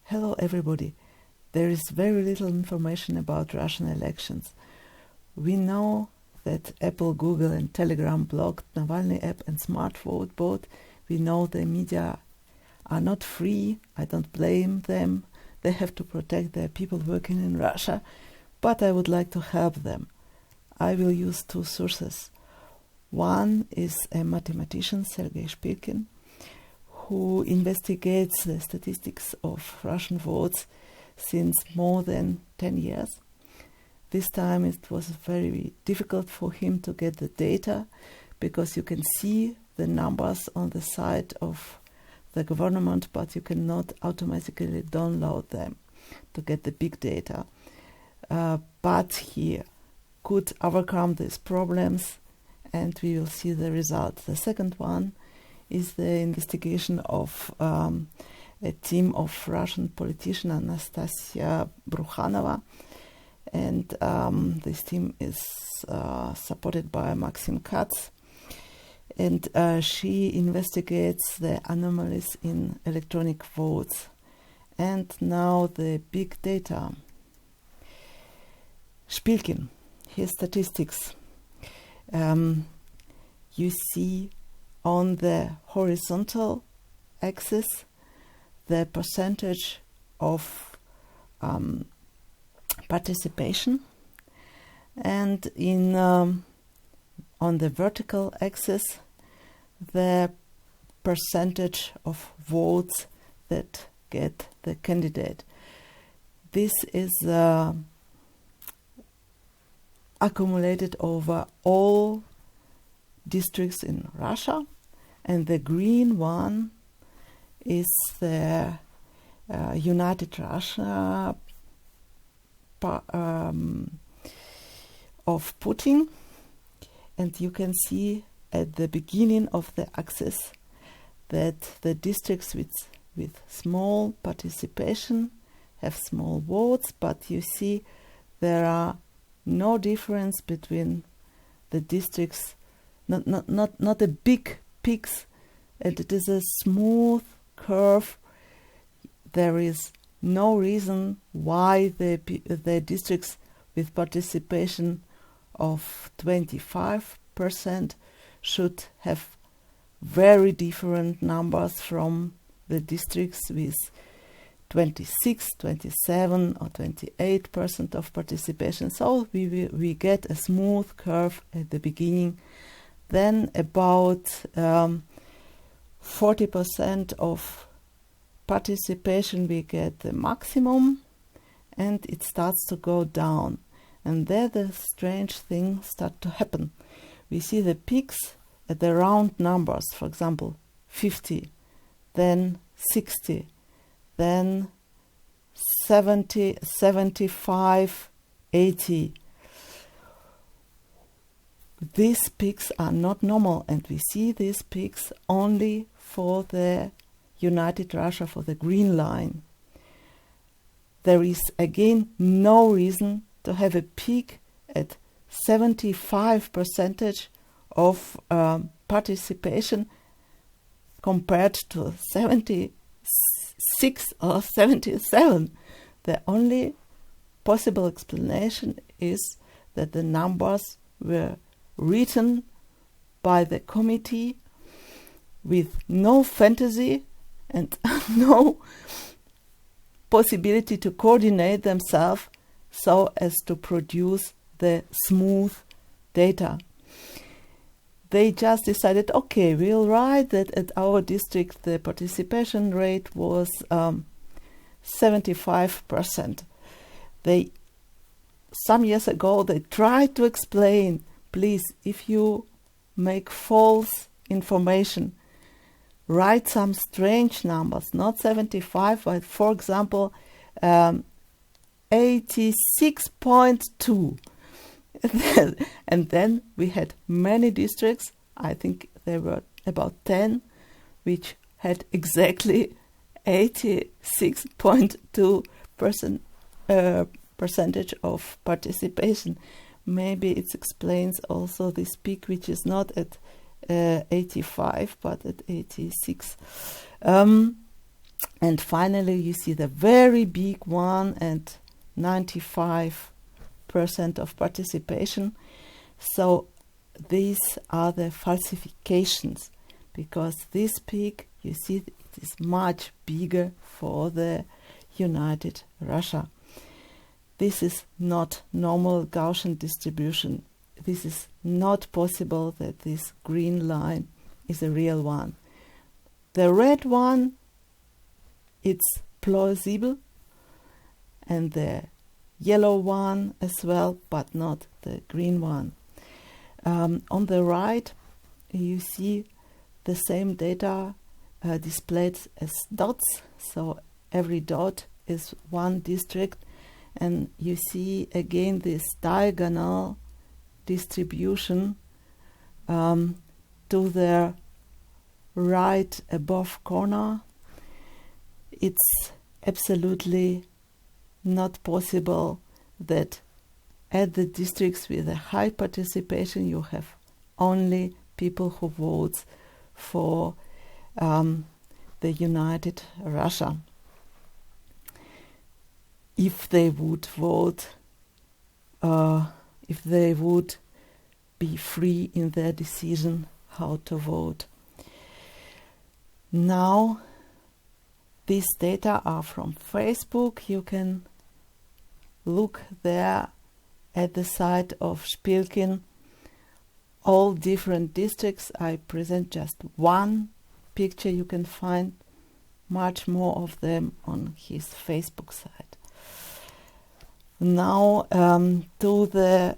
Hello everybody. There is very little information about Russian elections. We know that Apple, Google and Telegram blocked Navalny app and Smart Vote bot. We know the media are not free. I don't blame them. They have to protect their people working in Russia. But I would like to help them. I will use two sources. One is a mathematician, Sergei Shpilkin, who investigates the statistics of Russian votes since more than 10 years. This time it was very difficult for him to get the data because you can see the numbers on the side of the government, but you cannot automatically download them to get the big data. But he could overcome these problems and we will see the result. The second one is the investigation of a team of Russian politician Anastasia Brukhanova, and this team is supported by Maxim Katz, and she investigates the anomalies in electronic votes. And now the big data. Shpilkin, his statistics. You see on the horizontal axis the percentage of participation, and on the vertical axis the percentage of votes that get the candidate. This is accumulated over all districts in Russia, and the green one is the United Russia of Putin, and you can see at the beginning of the axis that the districts with small participation have small votes, but you see there are no difference between the districts, not a big peaks, and it is a smooth curve. There is no reason why the districts with participation of 25% should have very different numbers from the districts with 26, 27 or 28% of participation. So we get a smooth curve at the beginning. Then about 40% of participation we get the maximum, and it starts to go down. And there the strange things start to happen. We see the peaks at the round numbers, for example 50, then 60, then 70, 75, 80. These peaks are not normal, and we see these peaks only for the United Russia, for the green line. There is again no reason to have a peak at 75% of participation compared to 76 or 77. The only possible explanation is that the numbers were written by the committee with no fantasy and no possibility to coordinate themselves so as to produce the smooth data. They just decided, okay, we'll write that at our district the participation rate was 75%. Some years ago they tried to explain, please, if you make false information, write some strange numbers, not 75, but for example 86.2. And then we had many districts, I think there were about 10, which had exactly 86.2% percentage of participation. Maybe it explains also this peak, which is not at 85 but at 86. And finally, you see the very big one and 95% of participation. So these are the falsifications, because this peak, you see, it is much bigger for the United Russia. This is not normal Gaussian distribution. This is not possible that this green line is a real one. The red one, it's plausible, and the yellow one as well, but not the green one. On the right, you see the same data displayed as dots. So every dot is one district, and you see again this diagonal distribution to the right above corner. It's absolutely not possible that at the districts with a high participation you have only people who vote for the United Russia. If they would vote, if they would be free in their decision how to vote. Now, these data are from Facebook. You can look there at the site of Shpilkin, all different districts. I present just one picture. You can find much more of them on his Facebook site. Now to the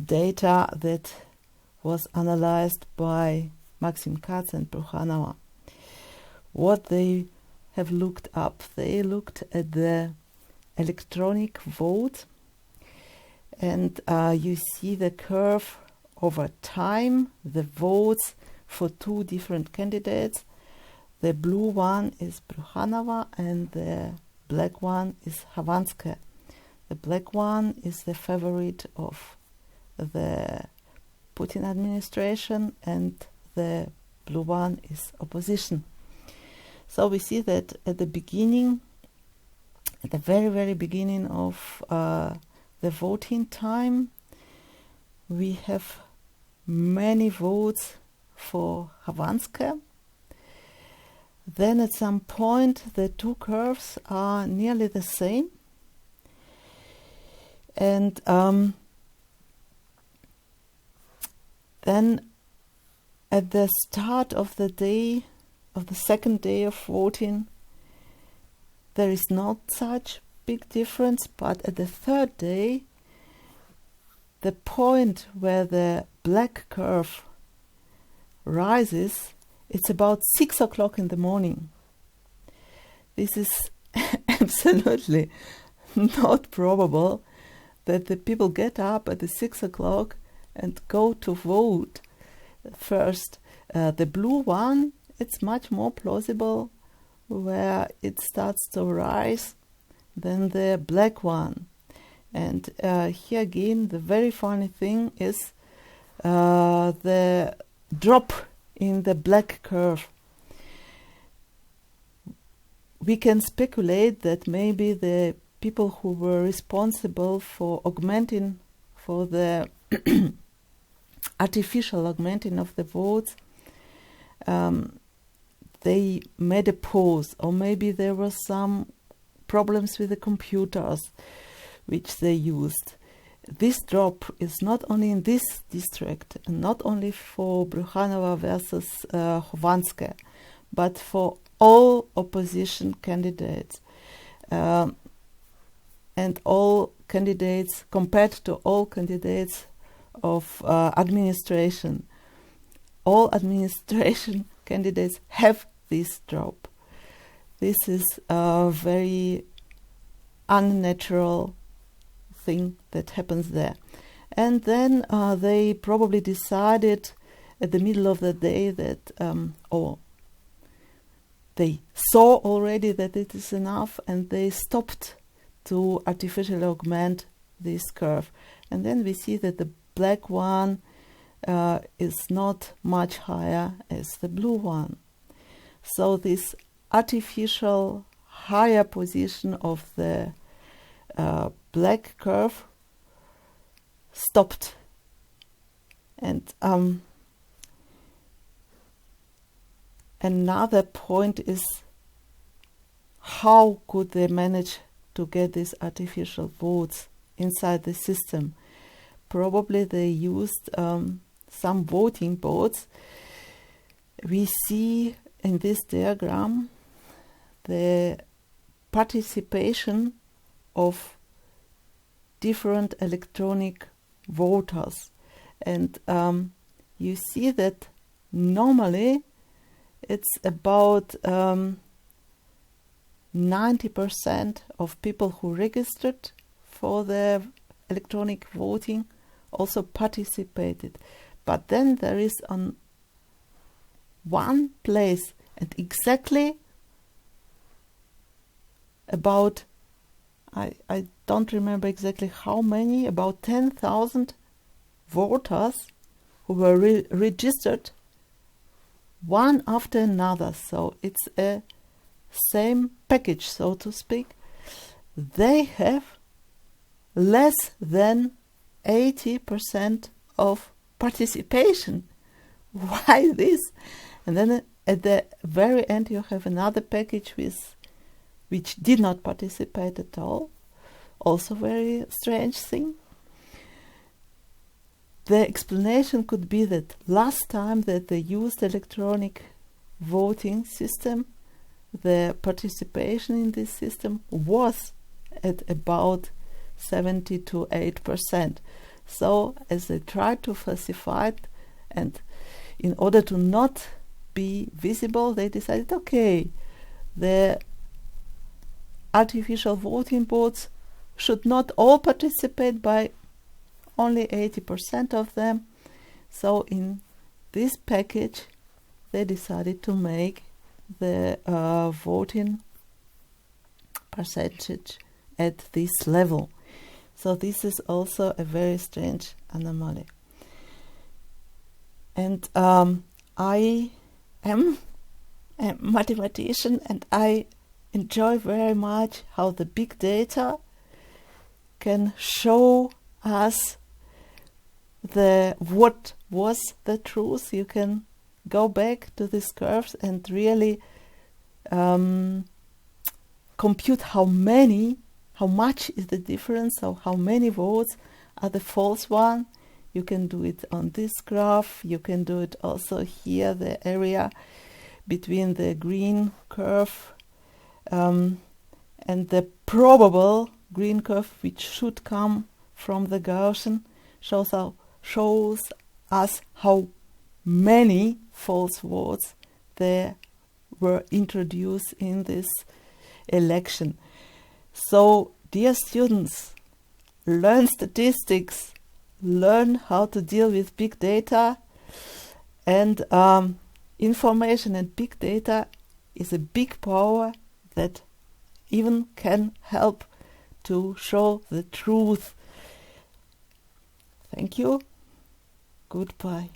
data that was analyzed by Maxim Katz and Brukhanova. What they have looked up, they looked at the electronic vote, and you see the curve over time, the votes for two different candidates. The blue one is Brukhanova and the black one is Havanskaya. The black one is the favorite of the Putin administration, and the blue one is opposition. So we see that at the beginning, at the very, very beginning of the voting time, we have many votes for Havanskaya. Then at some point the two curves are nearly the same, and then at the start of the day, of the second day of voting, there is not such big difference, but at the third day, the point where the black curve rises, it's about 6 o'clock in the morning. This is absolutely not probable that the people get up at the 6 o'clock and go to vote. First, the blue one, it's much more plausible where it starts to rise than the black one. And here again, the very funny thing is the drop in the black curve. We can speculate that maybe the people who were responsible for augmenting, for the artificial augmenting of the votes, they made a pause, or maybe there were some problems with the computers which they used. This drop is not only in this district, and not only for Brukhanova versus Havanskaya, but for all opposition candidates, and all candidates, compared to all candidates of administration. All administration candidates have this drop. This is a very unnatural thing that happens there. And then they probably decided at the middle of the day that, or they saw already that it is enough, and they stopped to artificially augment this curve. And then we see that the black one is not much higher as the blue one. So this artificial higher position of the black curve stopped. And another point is, how could they manage to get these artificial votes inside the system? Probably they used some voting bots. We see in this diagram the participation of different electronic voters. And you see that normally it's about 90% of people who registered for the electronic voting also participated. But then there is on one place, and exactly about, I don't remember exactly how many, about 10,000 voters who were registered one after another. So it's a same package, so to speak. They have less than 80% of participation. Why this? And then at the very end you have another package which did not participate at all. Also very strange thing. The explanation could be that last time that they used electronic voting system, the participation in this system was at about 70 to 8%. So as they tried to falsify it, and in order to not be visible, they decided, okay, the artificial voting bots should not all participate, by only 80% of them. So in this package they decided to make the voting percentage at this level. So this is also a very strange anomaly. And I am a mathematician, and I enjoy very much how the big data can show us what was the truth. You can go back to these curves and really compute how much is the difference, so how many votes are the false one. You can do it on this graph. You can do it also here, the area between the green curve and the probable green curve, which should come from the Gaussian, shows us how many false votes there were introduced in this election. So, dear students, learn statistics, learn how to deal with big data, and information and big data is a big power that even can help to show the truth. Thank you. Goodbye.